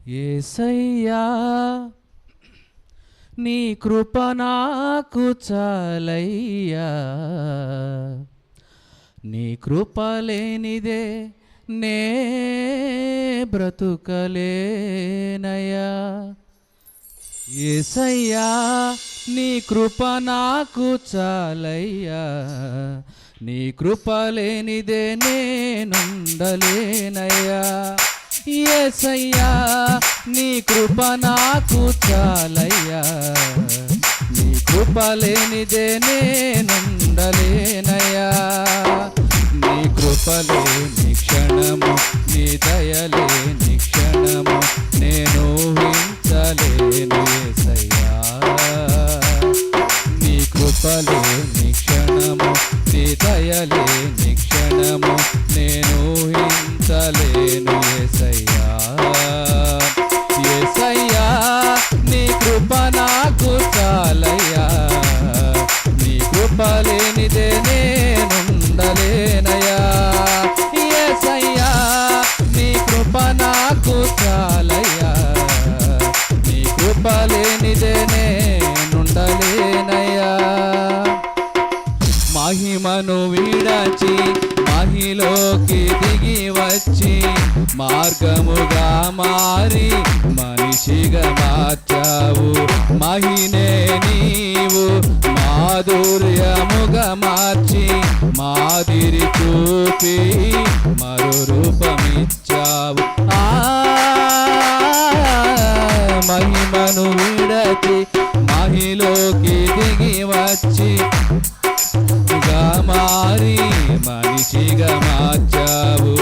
యేసయ్యా నీ కృప నాకు చాలయ్యా, నీ కృప లేనిదే నే బ్రతుకలేనయ్యా. యేసయ్యా నీ కృప నాకు చాలయ్యా, నీ కృప లేనిదే నేనుండలేనయ్యా. యేసయ్యా నీ కృప నాకు చాలయ్యా, నీ కృప లేనిదే నేనుండలేనయ్యా. నీ కృప లేని క్షణము, నీ దయలేని క్షణము నేను ఊహించలేను యేసయ్యా. నీ కృప లేని క్షణము, నీ దయలేని క్షణము నేను ఊహించలేను యేసయ్యా. యేసయ్యా నీ కృప నాకు చాలయ్యా, నీ కృప లేనిదే నేనుండలేనయ్యా. యేసయ్యా నీ కృప నాకు చాలయ్యా, నీ కృప లేనిదే నేనుండలేనయ్యా. మహిమను విడచి మహిలోకి దిగి వచ్చి మార్గముగా మారి మనిషిగా మార్చావు. మహినే నీవు మాధుర్యముగా మార్చి మాదిరి చూపి మరో రూపమిచ్చావు. మహిమను విడచి మహిలోకి దిగి వచ్చి మారి మనిషిగా మార్చావు.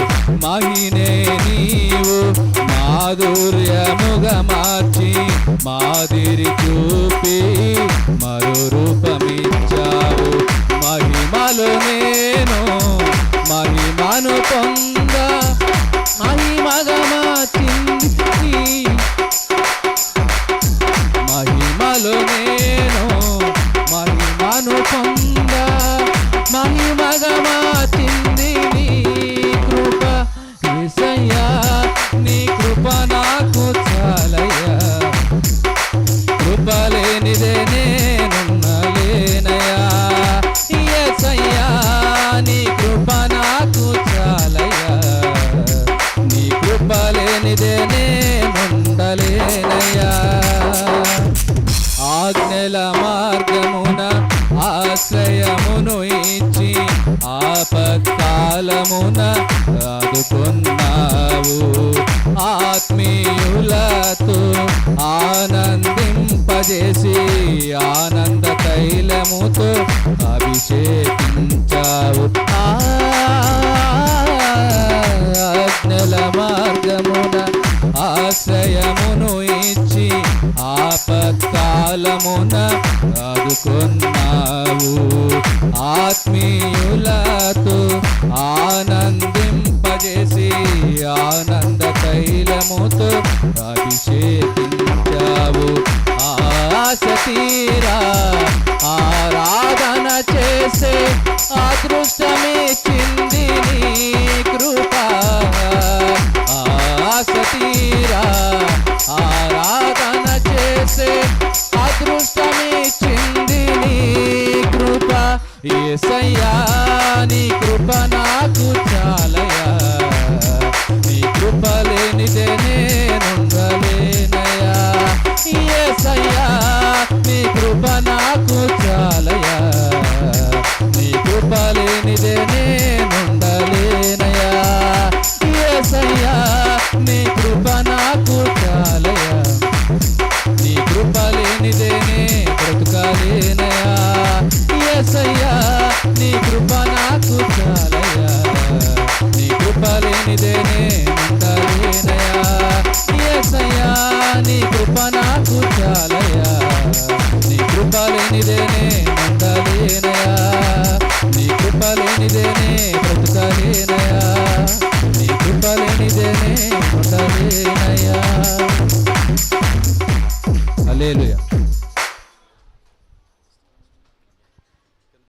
మహినే నీవు మాధుర్యముగా మార్చి మాదిరి చూపి మరో రూపమిచ్చావు. మహిమలో నేను మహిమను పొంద మహిమగా మార్చింది. మహిమలో నేను మహిమను పొంద మహిమగా మార్చింది నీ కృప. యేసయ్యా నీ కృప నాకు చాలయ్యా, కృప లేనిదే నేనుండలేనయ్యా. యేసయ్యా నీ కృప నాకు చాలయ్యా, నీ కృప లేనిదే నేనుండలేనయ్యా. ఆజ్ఞల మార్గమున ఆశ్రయమును ఇచ్చి ఆపత్కాలమున ఆదుకున్నావు. ఆత్మీయులతో ఆనందింపజేసి ఆనంద తైలముతో అభిషేకించావు. ఆజ్ఞల మార్గమున ఆశ్రయమును ఇచ్చి ఆపత్కాలమున ఆదుకున్నావు. ఆత్మీయులతో ఆనందింపజేసి ఆనంద తైలముతో అభిషేకించావు. ఆశ తీరా ఆరాధన చేసే అదృష్టమిచ్చింది నీ కృప. ఆశ తీరా ఆరాధన చేసే అదృష్టమిచ్చింది నీ కృప. యేసయ్యా నీ కృప నాకు చాలయ్యా, నీ కృప లేనిదే నేనుండలేనయ్యా. యేసయ్యా నీ కృప నాకు చాలయ్యా, నీ కృప లేనిదే నేనుండలేనయ్యా. యేసయ్యా నీ కృప నాకు చాలయ్యా, నీ కృప లేనిదే నే బ్రతుకలేనయ్యా. యేసయ్యా నీ కృప నాకు చాలయ్యా, నీ కృప లేనిదే నేనుండలేనయ్యా. యేసయ్యా నీ కృప నాకు చాలయ్యా, నీ కృప లేనిదే నేనుండలేనయ్యా. నీ కృప లేనిదే నే బ్రతుకలేనయ్యా.